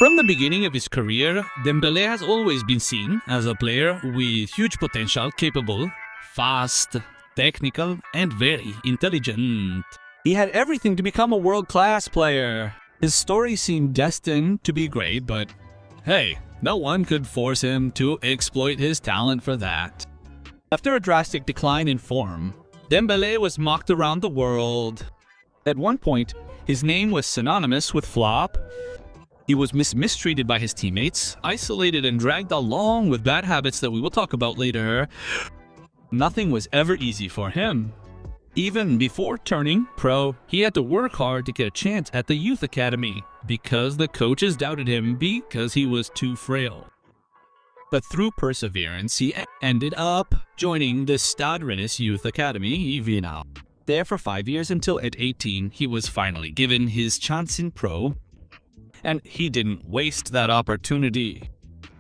From the beginning of his career, Dembélé has always been seen as a player with huge potential, capable, fast, technical, and very intelligent. He had everything to become a world-class player. His story seemed destined to be great, but hey, no one could force him to exploit his talent for that. After a drastic decline in form, Dembélé was mocked around the world. At one point, his name was synonymous with flop. He was mistreated by his teammates, isolated and dragged along with bad habits that we will talk about later. Nothing was ever easy for him. Even before turning pro, he had to work hard to get a chance at the youth academy because the coaches doubted him because he was too frail. But through perseverance, he ended up joining the Stade Rennais Youth Academy, Vienna. There for 5 years until at 18, he was finally given his chance in pro. And he didn't waste that opportunity.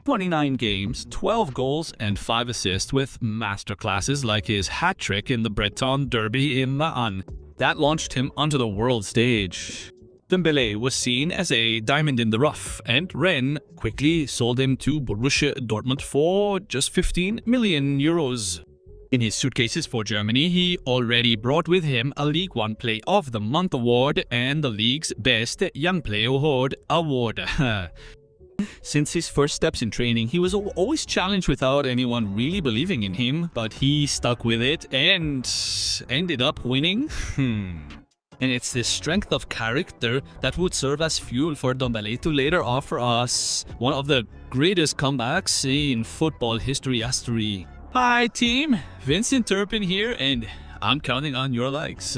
29 games, 12 goals, and 5 assists with masterclasses like his hat-trick in the Breton Derby in Laon. That launched him onto the world stage. Dembélé was seen as a diamond in the rough, and Rennes quickly sold him to Borussia Dortmund for just 15 million euros. In his suitcases for Germany, he already brought with him a League One Player of the Month award and the league's Best Young Player award. Since his first steps in training, he was always challenged without anyone really believing in him, but he stuck with it and ended up winning. And it's this strength of character that would serve as fuel for Dembélé to later offer us one of the greatest comebacks in football history. Hi team, Vincent Turpin here, and I'm counting on your likes.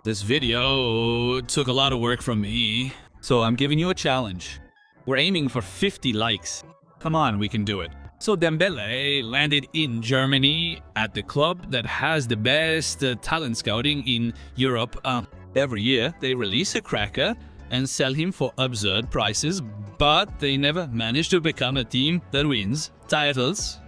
This video took a lot of work from me, so I'm giving you a challenge. We're aiming for 50 likes. Come on, we can do it. So Dembélé landed in Germany at the club that has the best talent scouting in Europe. Every year, they release a cracker and sell him for absurd prices, but they never manage to become a team that wins titles.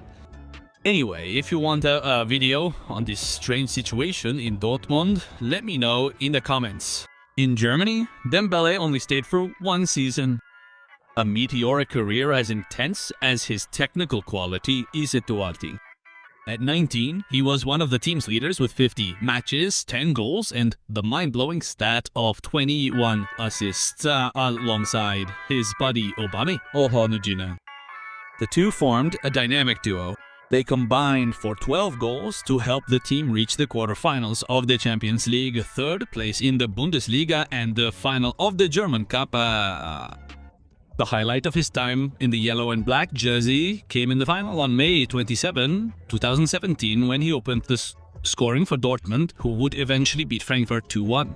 Anyway, if you want a video on this strange situation in Dortmund, let me know in the comments. In Germany, Dembélé only stayed for 1 season. A meteoric career as intense as his technical quality is Duarte. At 19, he was one of the team's leaders with 50 matches, 10 goals, and the mind-blowing stat of 21 assists alongside his buddy Obame Ohanujina. The two formed a dynamic duo. They combined for 12 goals to help the team reach the quarterfinals of the Champions League, 3rd place in the Bundesliga, and the final of the German Cup. The highlight of his time in the yellow and black jersey came in the final on May 27, 2017, when he opened the scoring for Dortmund, who would eventually beat Frankfurt 2-1.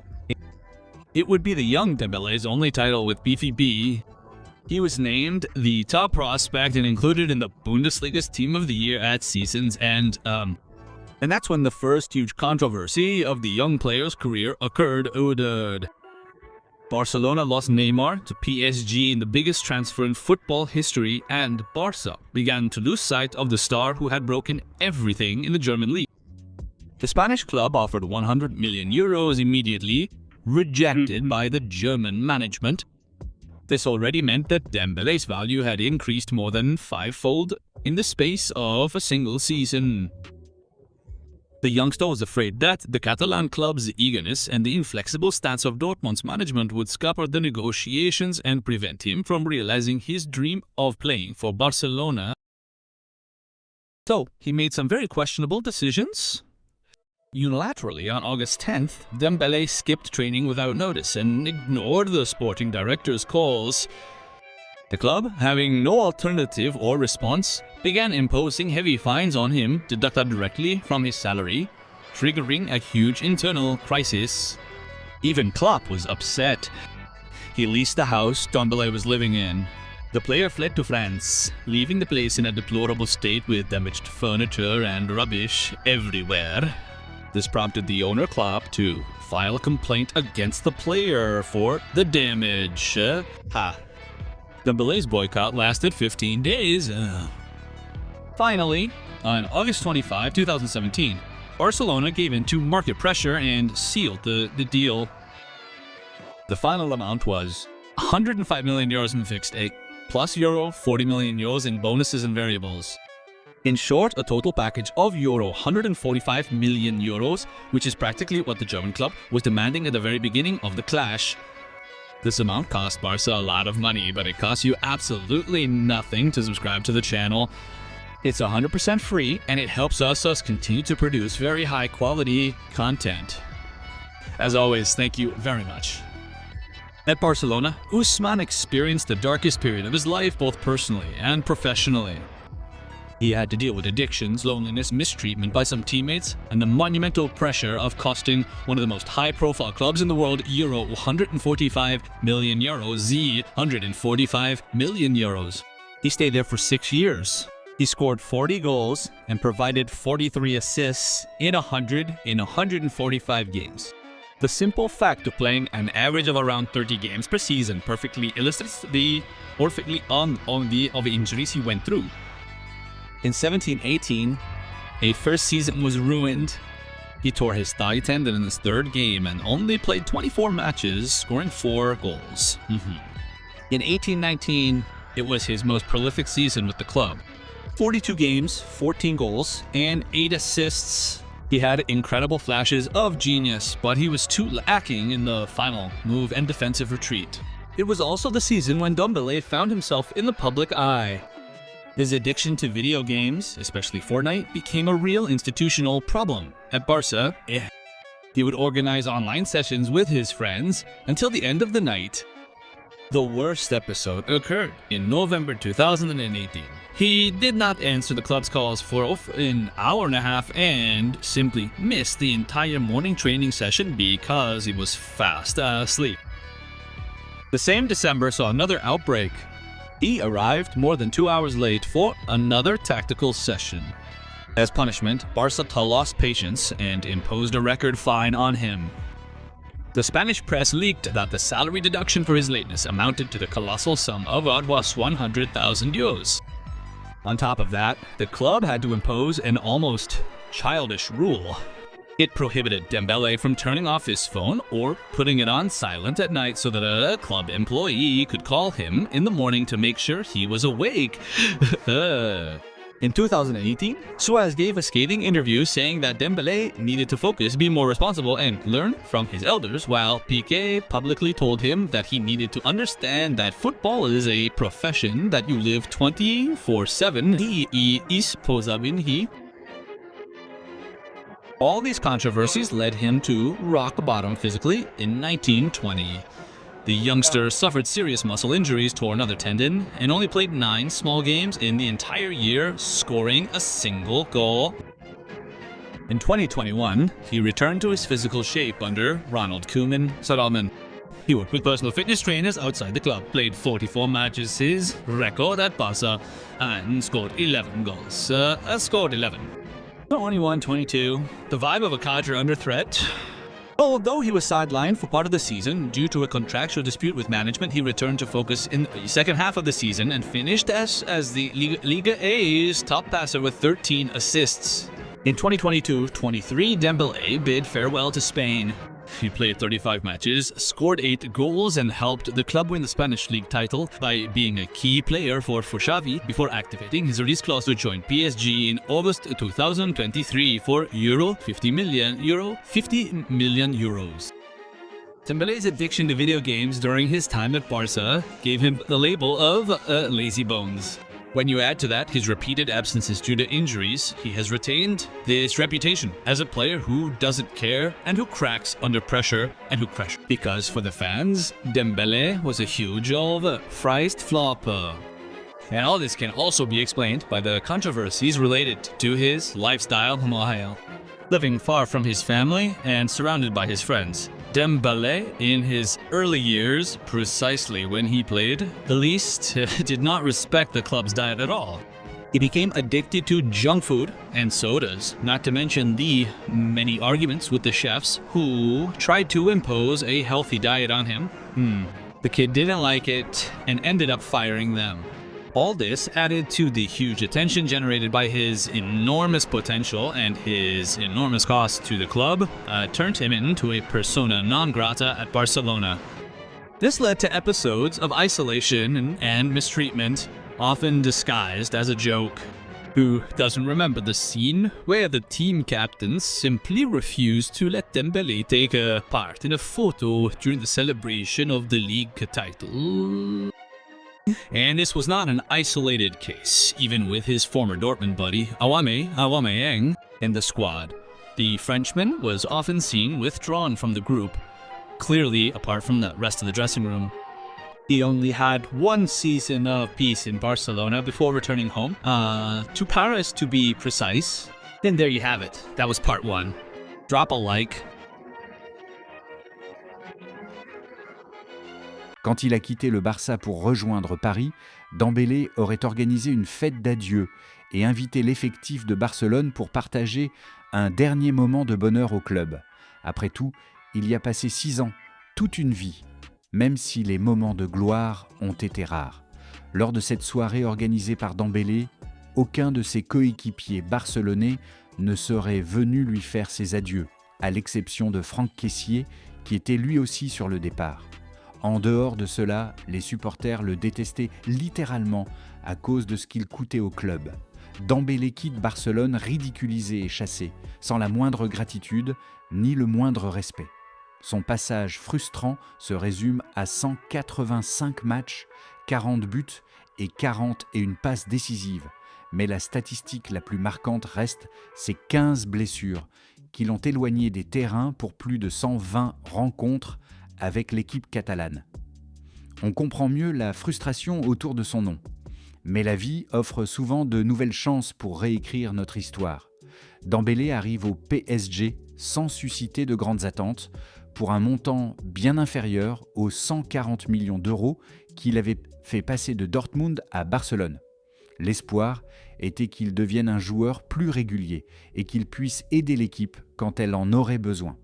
It would be the young Dembélé's only title with BVB. He was named the top prospect and included in the Bundesliga's Team of the Year at season's end. And that's when the first huge controversy of the young player's career occurred. Barcelona lost Neymar to PSG in the biggest transfer in football history, and Barca began to lose sight of the star who had broken everything in the German league. The Spanish club offered 100 million euros immediately, rejected by the German management. This already meant that Dembélé's value had increased more than 5-fold in the space of a single season. The youngster was afraid that the Catalan club's eagerness and the inflexible stance of Dortmund's management would scupper the negotiations and prevent him from realizing his dream of playing for Barcelona. So, he made some very questionable decisions. Unilaterally, on August 10th, Dembélé skipped training without notice and ignored the sporting director's calls. The club, having no alternative or response, began imposing heavy fines on him deducted directly from his salary, triggering a huge internal crisis. Even Klopp was upset. He leased the house Dembélé was living in. The player fled to France, leaving the place in a deplorable state with damaged furniture and rubbish everywhere. This prompted the owner Klopp to file a complaint against the player for the damage. Dembélé's boycott lasted 15 days. Finally, on August 25, 2017, Barcelona gave in to market pressure and sealed the deal. The final amount was 105 million euros in fixed stake, plus euro 40 million euros in bonuses and variables. In short, a total package of euro 145 million euros, which is practically what the German club was demanding at the very beginning of the clash. This amount cost Barca a lot of money, but it costs you absolutely nothing to subscribe to the channel. It's 100% free, and it helps us continue to produce very high quality content. As always, thank you very much. At Barcelona, Ousmane experienced the darkest period of his life both personally and professionally. He had to deal with addictions, loneliness, mistreatment by some teammates, and the monumental pressure of costing one of the most high-profile clubs in the world euro 145 million euros, 145 million euros. He stayed there for 6 years. He scored 40 goals and provided 43 assists in 145 games. The simple fact of playing an average of around 30 games per season perfectly illustrates the of the injuries he went through. In 17-18, a first season was ruined. He tore his thigh tendon in his third game and only played 24 matches, scoring 4 goals. In 18-19, it was his most prolific season with the club. 42 games, 14 goals, and 8 assists. He had incredible flashes of genius, but he was too lacking in the final move and defensive retreat. It was also the season when Dembélé found himself in the public eye. His addiction to video games, especially Fortnite, became a real institutional problem. At Barca, he would organize online sessions with his friends until the end of the night. The worst episode occurred in November 2018. He did not answer the club's calls for an hour and a half and simply missed the entire morning training session because he was fast asleep. The same December saw another outbreak. He arrived more than 2 hours late for another tactical session. As punishment, Barca lost patience and imposed a record fine on him. The Spanish press leaked that the salary deduction for his lateness amounted to the colossal sum of almost 100,000 euros. On top of that, the club had to impose an almost childish rule. It prohibited Dembélé from turning off his phone or putting it on silent at night so that a club employee could call him in the morning to make sure he was awake. In 2018, Suarez gave a scathing interview saying that Dembélé needed to focus, be more responsible, and learn from his elders, while Piqué publicly told him that he needed to understand that football is a profession that you live 24/7. All these controversies led him to rock bottom physically in 1920. The youngster suffered serious muscle injuries, tore another tendon, and only played 9 small games in the entire year, scoring a single goal. In 2021, he returned to his physical shape under Ronald Koeman. He worked with personal fitness trainers outside the club, played 44 matches, his record at Barca, and scored 11 goals. 21-22. The vibe of a cadre under threat. Although he was sidelined for part of the season due to a contractual dispute with management, he returned to focus in the second half of the season and finished as the Liga A's top passer with 13 assists. In 2022-23, Dembélé bid farewell to Spain. He played 35 matches, scored 8 goals, and helped the club win the Spanish league title by being a key player for Xavi before activating his release clause to join PSG in August 2023 for €50 million. Dembélé's addiction to video games during his time at Barca gave him the label of lazy bones. When you add to that his repeated absences due to injuries, he has retained this reputation as a player who doesn't care and who cracks under pressure and who crashes. Because for the fans, Dembélé was a huge overpriced flop. And all this can also be explained by the controversies related to his lifestyle, living far from his family and surrounded by his friends. Dembélé, in his early years, precisely when he played the least, did not respect the club's diet at all. He became addicted to junk food and sodas, not to mention the many arguments with the chefs who tried to impose a healthy diet on him. The kid didn't like it and ended up firing them. All this, added to the huge attention generated by his enormous potential and his enormous cost to the club, turned him into a persona non grata at Barcelona. This led to episodes of isolation and mistreatment, often disguised as a joke. Who doesn't remember the scene where the team captains simply refused to let Dembele take a part in a photo during the celebration of the league title? And this was not an isolated case, even with his former Dortmund buddy Aubameyang in the squad. The Frenchman was often seen withdrawn from the group, clearly apart from the rest of the dressing room. He only had one season of peace in Barcelona before returning home, to Paris to be precise. Then there you have it. That was part 1. Drop a like. Quand il a quitté le Barça pour rejoindre Paris, Dembélé aurait organisé une fête d'adieu et invité l'effectif de Barcelone pour partager un dernier moment de bonheur au club. Après tout, il y a passé 6 ans, toute une vie, même si les moments de gloire ont été rares. Lors de cette soirée organisée par Dembélé, aucun de ses coéquipiers barcelonais ne serait venu lui faire ses adieux, à l'exception de Franck Kessié, qui était lui aussi sur le départ. En dehors de cela, les supporters le détestaient littéralement à cause de ce qu'il coûtait au club. Dembélé quitte Barcelone ridiculisé et chassé, sans la moindre gratitude ni le moindre respect. Son passage frustrant se résume à 185 matchs, 40 buts et 41 passes décisives. Mais la statistique la plus marquante reste ses 15 blessures qui l'ont éloigné des terrains pour plus de 120 rencontres avec l'équipe catalane. On comprend mieux la frustration autour de son nom. Mais la vie offre souvent de nouvelles chances pour réécrire notre histoire. Dembélé arrive au PSG sans susciter de grandes attentes, pour un montant bien inférieur aux 140 millions d'euros qu'il avait fait passer de Dortmund à Barcelone. L'espoir était qu'il devienne un joueur plus régulier et qu'il puisse aider l'équipe quand elle en aurait besoin.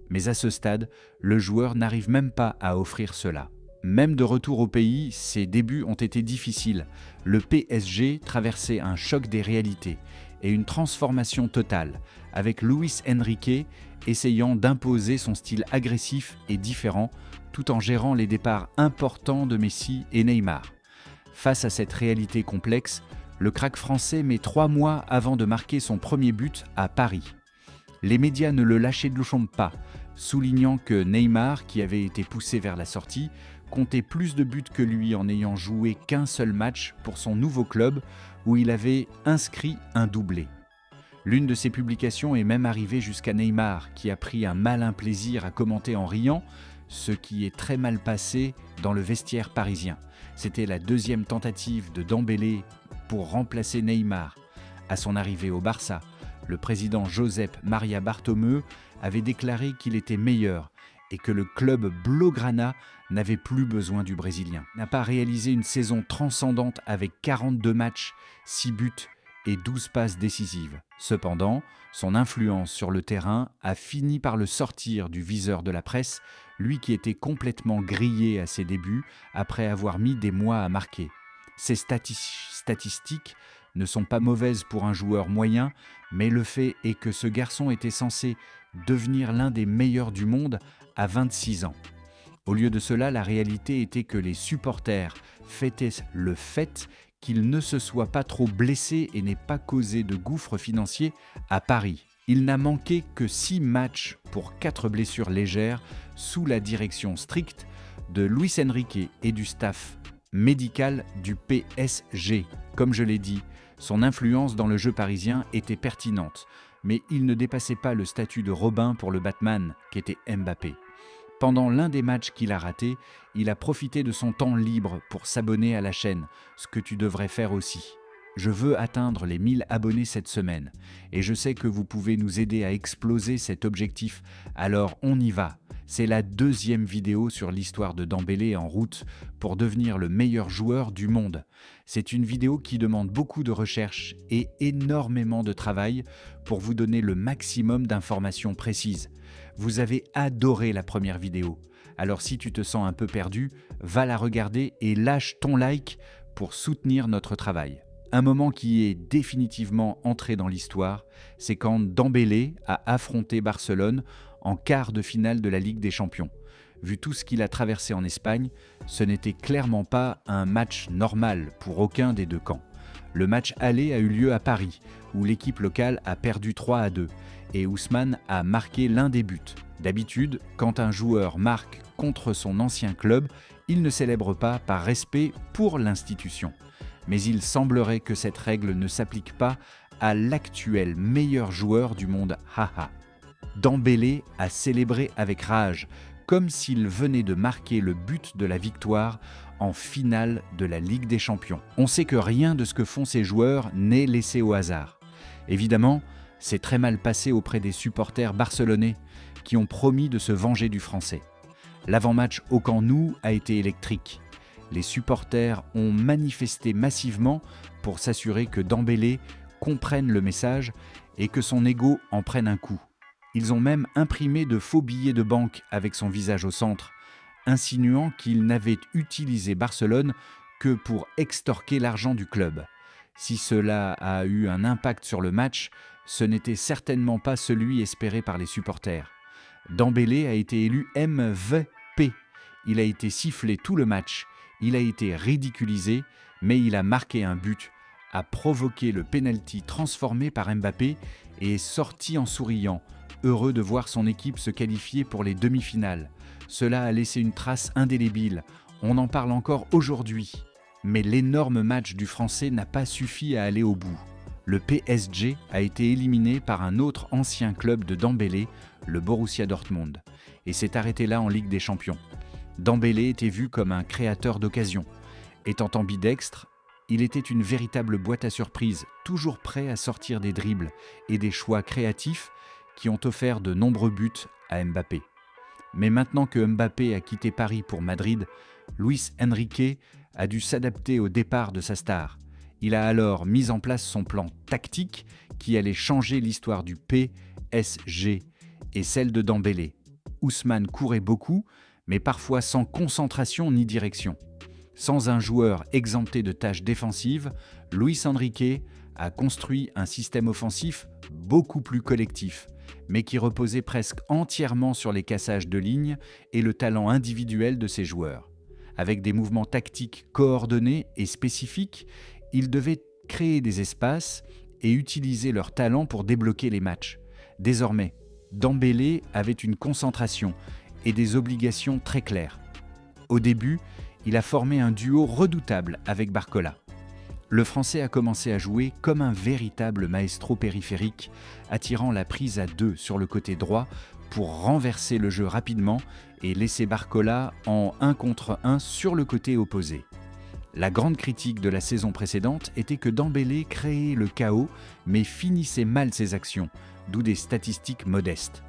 Mais à ce stade, le joueur n'arrive même pas à offrir cela. Même de retour au pays, ses débuts ont été difficiles. Le PSG traversait un choc des réalités et une transformation totale, avec Luis Enrique essayant d'imposer son style agressif et différent, tout en gérant les départs importants de Messi et Neymar. Face à cette réalité complexe, le crack français met 3 mois avant de marquer son premier but à Paris. Les médias ne le lâchaient pas, soulignant que Neymar, qui avait été poussé vers la sortie, comptait plus de buts que lui en n'ayant joué qu'un seul match pour son nouveau club où il avait inscrit un doublé. L'une de ces publications est même arrivée jusqu'à Neymar, qui a pris un malin plaisir à commenter en riant, ce qui est très mal passé dans le vestiaire parisien. C'était la 2e tentative de Dembélé pour remplacer Neymar. À son arrivée au Barça, le président Josep Maria Bartomeu avait déclaré qu'il était meilleur et que le club blaugrana n'avait plus besoin du Brésilien. Il n'a pas réalisé une saison transcendante avec 42 matchs, 6 buts et 12 passes décisives. Cependant, son influence sur le terrain a fini par le sortir du viseur de la presse, lui qui était complètement grillé à ses débuts après avoir mis des mois à marquer. Ces statistiques ne sont pas mauvaises pour un joueur moyen, mais le fait est que ce garçon était censé devenir l'un des meilleurs du monde à 26 ans. Au lieu de cela, la réalité était que les supporters fêtaient le fait qu'il ne se soit pas trop blessé et n'ait pas causé de gouffre financier à Paris. Il n'a manqué que 6 matchs pour 4 blessures légères sous la direction stricte de Luis Enrique et du staff médical du PSG. Comme je l'ai dit, son influence dans le jeu parisien était pertinente, mais il ne dépassait pas le statut de Robin pour le Batman qu'était Mbappé. Pendant l'un des matchs qu'il a raté, il a profité de son temps libre pour s'abonner à la chaîne, ce que tu devrais faire aussi. Je veux atteindre les 1000 abonnés cette semaine, et je sais que vous pouvez nous aider à exploser cet objectif, alors on y va. C'est la 2e vidéo sur l'histoire de Dembélé en route pour devenir le meilleur joueur du monde. C'est une vidéo qui demande beaucoup de recherche et énormément de travail pour vous donner le maximum d'informations précises. Vous avez adoré la première vidéo, alors si tu te sens un peu perdu, va la regarder et lâche ton like pour soutenir notre travail. Un moment qui est définitivement entré dans l'histoire, c'est quand Dembélé a affronté Barcelone en quart de finale de la Ligue des Champions. Vu tout ce qu'il a traversé en Espagne, ce n'était clairement pas un match normal pour aucun des deux camps. Le match aller a eu lieu à Paris, où l'équipe locale a perdu 3-2, et Ousmane a marqué l'un des buts. D'habitude, quand un joueur marque contre son ancien club, il ne célèbre pas par respect pour l'institution. Mais il semblerait que cette règle ne s'applique pas à l'actuel meilleur joueur du monde, haha. Dembélé a célébré avec rage, comme s'il venait de marquer le but de la victoire en finale de la Ligue des Champions. On sait que rien de ce que font ces joueurs n'est laissé au hasard. Évidemment, c'est très mal passé auprès des supporters barcelonais qui ont promis de se venger du Français. L'avant-match au Camp Nou a été électrique. Les supporters ont manifesté massivement pour s'assurer que Dembélé comprenne le message et que son ego en prenne un coup. Ils ont même imprimé de faux billets de banque avec son visage au centre, insinuant qu'il n'avait utilisé Barcelone que pour extorquer l'argent du club. Si cela a eu un impact sur le match, ce n'était certainement pas celui espéré par les supporters. Dembélé a été élu MVP. Il a été sifflé tout le match. Il a été ridiculisé, mais il a marqué un but, a provoqué le pénalty transformé par Mbappé et est sorti en souriant, heureux de voir son équipe se qualifier pour les demi-finales. Cela a laissé une trace indélébile. On en parle encore aujourd'hui. Mais l'énorme match du Français n'a pas suffi à aller au bout. Le PSG a été éliminé par un autre ancien club de Dembélé, le Borussia Dortmund, et s'est arrêté là en Ligue des Champions. Dembélé était vu comme un créateur d'occasion. Étant ambidextre, il était une véritable boîte à surprises, toujours prêt à sortir des dribbles et des choix créatifs qui ont offert de nombreux buts à Mbappé. Mais maintenant que Mbappé a quitté Paris pour Madrid, Luis Enrique a dû s'adapter au départ de sa star. Il a alors mis en place son plan tactique qui allait changer l'histoire du PSG et celle de Dembélé. Ousmane courait beaucoup, mais parfois sans concentration ni direction. Sans un joueur exempté de tâches défensives, Luis Enrique a construit un système offensif beaucoup plus collectif, mais qui reposait presque entièrement sur les cassages de lignes et le talent individuel de ses joueurs. Avec des mouvements tactiques coordonnés et spécifiques, ils devaient créer des espaces et utiliser leur talent pour débloquer les matchs. Désormais, Dembélé avait une concentration et des obligations très claires. Au début, il a formé un duo redoutable avec Barcola. Le Français a commencé à jouer comme un véritable maestro périphérique, attirant la prise à deux sur le côté droit pour renverser le jeu rapidement et laisser Barcola en 1 contre 1 sur le côté opposé. La grande critique de la saison précédente était que Dembélé créait le chaos mais finissait mal ses actions, d'où des statistiques modestes.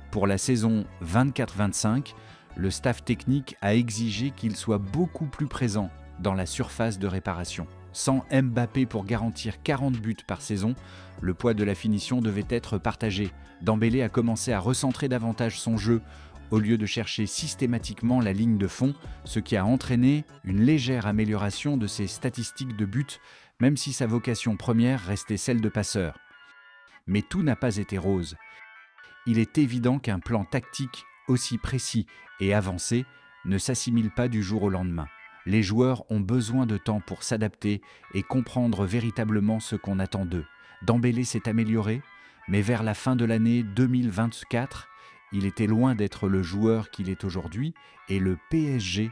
Pour la saison 24-25, le staff technique a exigé qu'il soit beaucoup plus présent dans la surface de réparation. Sans Mbappé pour garantir 40 buts par saison, le poids de la finition devait être partagé. Dembélé a commencé à recentrer davantage son jeu au lieu de chercher systématiquement la ligne de fond, ce qui a entraîné une légère amélioration de ses statistiques de but, même si sa vocation première restait celle de passeur. Mais tout n'a pas été rose. Il est évident qu'un plan tactique aussi précis et avancé ne s'assimile pas du jour au lendemain. Les joueurs ont besoin de temps pour s'adapter et comprendre véritablement ce qu'on attend d'eux. Dembélé s'est amélioré, mais vers la fin de l'année 2024, il était loin d'être le joueur qu'il est aujourd'hui et le PSG,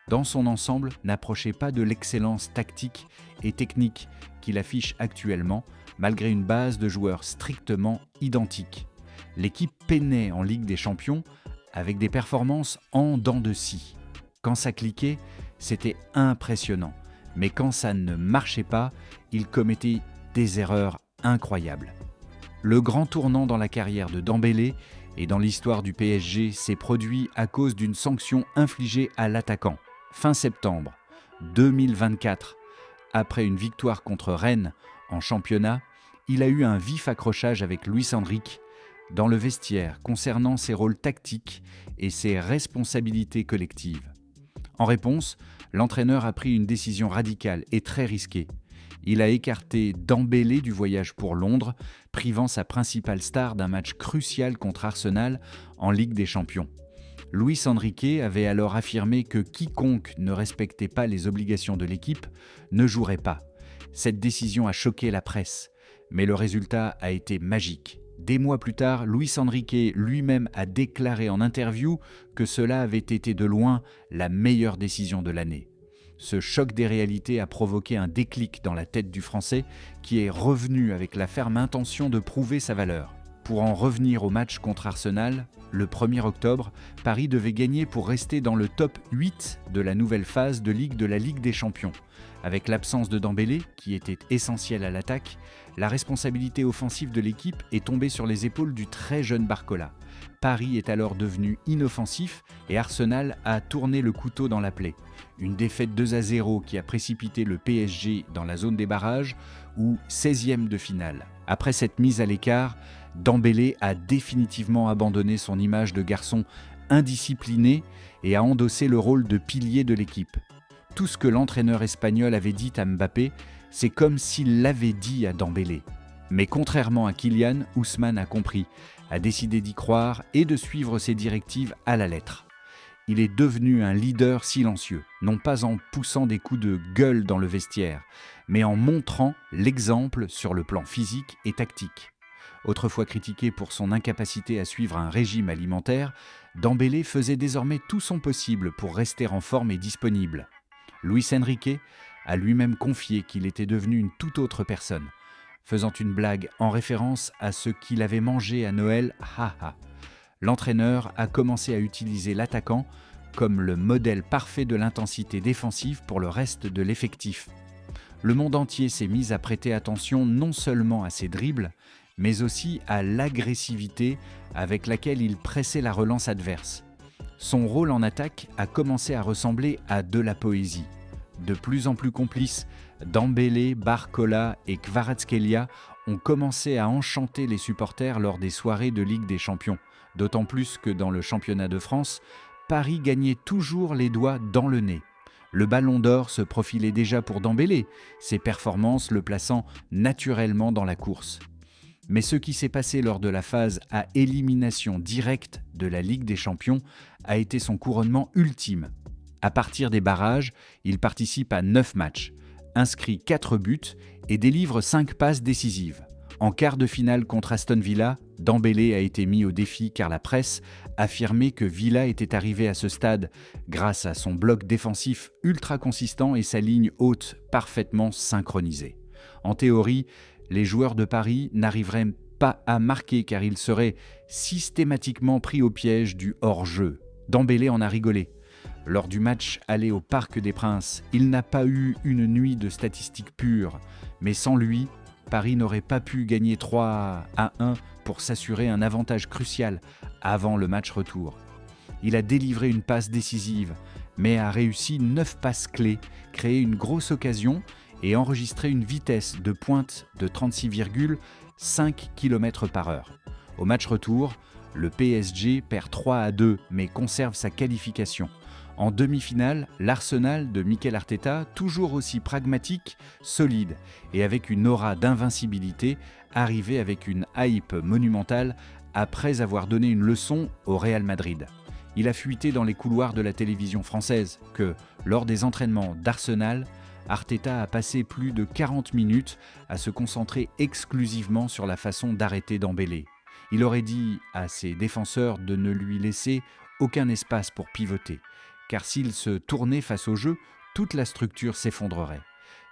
dans son ensemble, n'approchait pas de l'excellence tactique et technique qu'il affiche actuellement, malgré une base de joueurs strictement identiques. L'équipe peinait en Ligue des Champions avec des performances en dents de scie. Quand ça cliquait, c'était impressionnant, mais quand ça ne marchait pas, il commettait des erreurs incroyables. Le grand tournant dans la carrière de Dembélé et dans l'histoire du PSG s'est produit à cause d'une sanction infligée à l'attaquant. Fin septembre 2024, après une victoire contre Rennes en championnat, il a eu un vif accrochage avec Luis Enrique dans le vestiaire concernant ses rôles tactiques et ses responsabilités collectives. En réponse, l'entraîneur a pris une décision radicale et très risquée. Il a écarté Dembélé du voyage pour Londres, privant sa principale star d'un match crucial contre Arsenal en Ligue des Champions. Luis Enrique avait alors affirmé que quiconque ne respectait pas les obligations de l'équipe ne jouerait pas. Cette décision a choqué la presse, mais le résultat a été magique. Des mois plus tard, Luis Enrique lui-même a déclaré en interview que cela avait été de loin la meilleure décision de l'année. Ce choc des réalités a provoqué un déclic dans la tête du Français qui est revenu avec la ferme intention de prouver sa valeur. Pour en revenir au match contre Arsenal, le 1er octobre, Paris devait gagner pour rester dans le top 8 de la nouvelle phase de Ligue de la Ligue des Champions. Avec l'absence de Dembélé, qui était essentiel à l'attaque, la responsabilité offensive de l'équipe est tombée sur les épaules du très jeune Barcola. Paris est alors devenu inoffensif et Arsenal a tourné le couteau dans la plaie. Une défaite 2-0 qui a précipité le PSG dans la zone des barrages ou 16e de finale. Après cette mise à l'écart, Dembélé a définitivement abandonné son image de garçon indiscipliné et a endossé le rôle de pilier de l'équipe. Tout ce que l'entraîneur espagnol avait dit à Mbappé, c'est comme s'il l'avait dit à Dembélé. Mais contrairement à Kylian, Ousmane a compris, a décidé d'y croire et de suivre ses directives à la lettre. Il est devenu un leader silencieux, non pas en poussant des coups de gueule dans le vestiaire, mais en montrant l'exemple sur le plan physique et tactique. Autrefois critiqué pour son incapacité à suivre un régime alimentaire, Dembélé faisait désormais tout son possible pour rester en forme et disponible. Luis Enrique a lui-même confié qu'il était devenu une toute autre personne, faisant une blague en référence à ce qu'il avait mangé à Noël, haha. L'entraîneur a commencé à utiliser l'attaquant comme le modèle parfait de l'intensité défensive pour le reste de l'effectif. Le monde entier s'est mis à prêter attention non seulement à ses dribbles, mais aussi à l'agressivité avec laquelle il pressait la relance adverse. Son rôle en attaque a commencé à ressembler à de la poésie. De plus en plus complices, Dembélé, Barcola et Kvaratskhelia ont commencé à enchanter les supporters lors des soirées de Ligue des Champions, d'autant plus que dans le championnat de France, Paris gagnait toujours les doigts dans le nez. Le ballon d'or se profilait déjà pour Dembélé, ses performances le plaçant naturellement dans la course. Mais ce qui s'est passé lors de la phase à élimination directe de la Ligue des Champions a été son couronnement ultime. À partir des barrages, il participe à 9 matchs, inscrit 4 buts et délivre 5 passes décisives. En quart de finale contre Aston Villa, Dembélé a été mis au défi car la presse affirmait que Villa était arrivé à ce stade grâce à son bloc défensif ultra consistant et sa ligne haute parfaitement synchronisée. En théorie, les joueurs de Paris n'arriveraient pas à marquer car ils seraient systématiquement pris au piège du hors-jeu. Dembélé en a rigolé. Lors du match aller au Parc des Princes, il n'a pas eu une nuit de statistiques pures, mais sans lui, Paris n'aurait pas pu gagner 3-1 pour s'assurer un avantage crucial avant le match retour. Il a délivré une passe décisive, mais a réussi 9 passes clés, créé une grosse occasion et enregistré une vitesse de pointe de 36,5 km/h. Au match retour, le PSG perd 3-2 mais conserve sa qualification. En demi-finale, l'Arsenal de Mikel Arteta, toujours aussi pragmatique, solide et avec une aura d'invincibilité, arrivait avec une hype monumentale après avoir donné une leçon au Real Madrid. Il a fuité dans les couloirs de la télévision française que, lors des entraînements d'Arsenal, Arteta a passé plus de 40 minutes à se concentrer exclusivement sur la façon d'arrêter Dembélé. Il aurait dit à ses défenseurs de ne lui laisser aucun espace pour pivoter, car s'il se tournait face au jeu, toute la structure s'effondrerait.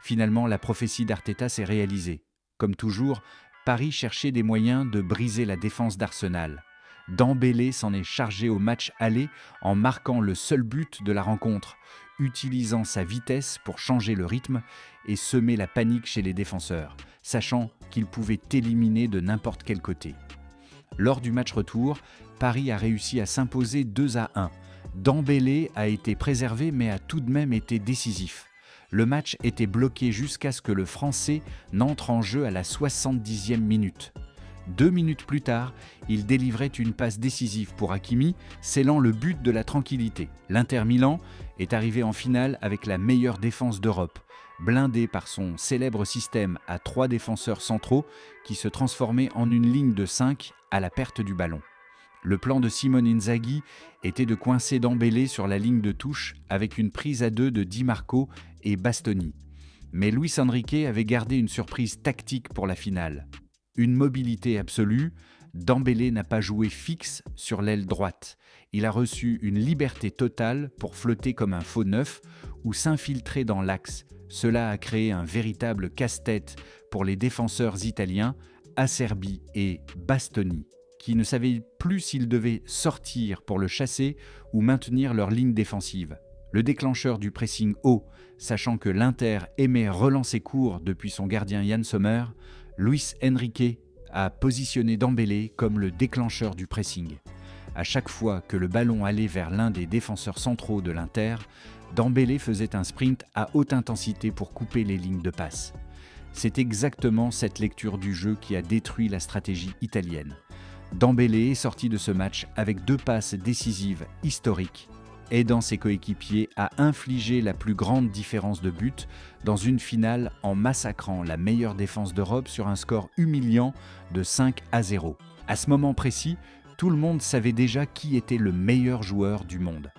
Finalement, la prophétie d'Arteta s'est réalisée. Comme toujours, Paris cherchait des moyens de briser la défense d'Arsenal. Dembélé s'en est chargé au match aller en marquant le seul but de la rencontre, utilisant sa vitesse pour changer le rythme et semer la panique chez les défenseurs, sachant qu'il pouvait éliminer de n'importe quel côté. Lors du match retour, Paris a réussi à s'imposer 2-1. Dembélé a été préservé mais a tout de même été décisif. Le match était bloqué jusqu'à ce que le Français n'entre en jeu à la 70e minute. 2 minutes plus tard, il délivrait une passe décisive pour Hakimi, scellant le but de la tranquillité. L'Inter Milan est arrivé en finale avec la meilleure défense d'Europe, blindé par son célèbre système à 3 défenseurs centraux qui se transformait en une ligne de 5 à la perte du ballon. Le plan de Simone Inzaghi était de coincer Dembélé sur la ligne de touche avec une prise à deux de Di Marco et Bastoni. Mais Luis Enrique avait gardé une surprise tactique pour la finale. Une mobilité absolue, Dembélé n'a pas joué fixe sur l'aile droite. Il a reçu une liberté totale pour flotter comme un faux neuf ou s'infiltrer dans l'axe. Cela a créé un véritable casse-tête pour les défenseurs italiens, Acerbi et Bastoni, qui ne savaient plus s'ils devaient sortir pour le chasser ou maintenir leur ligne défensive. Le déclencheur du pressing haut, sachant que l'Inter aimait relancer court depuis son gardien Yann Sommer, Luis Enrique a positionné Dembélé comme le déclencheur du pressing. À chaque fois que le ballon allait vers l'un des défenseurs centraux de l'Inter, Dembélé faisait un sprint à haute intensité pour couper les lignes de passe. C'est exactement cette lecture du jeu qui a détruit la stratégie italienne. Dembélé est sorti de ce match avec 2 passes décisives historiques, aidant ses coéquipiers à infliger la plus grande différence de but dans une finale en massacrant la meilleure défense d'Europe sur un score humiliant de 5-0. À ce moment précis, tout le monde savait déjà qui était le meilleur joueur du monde.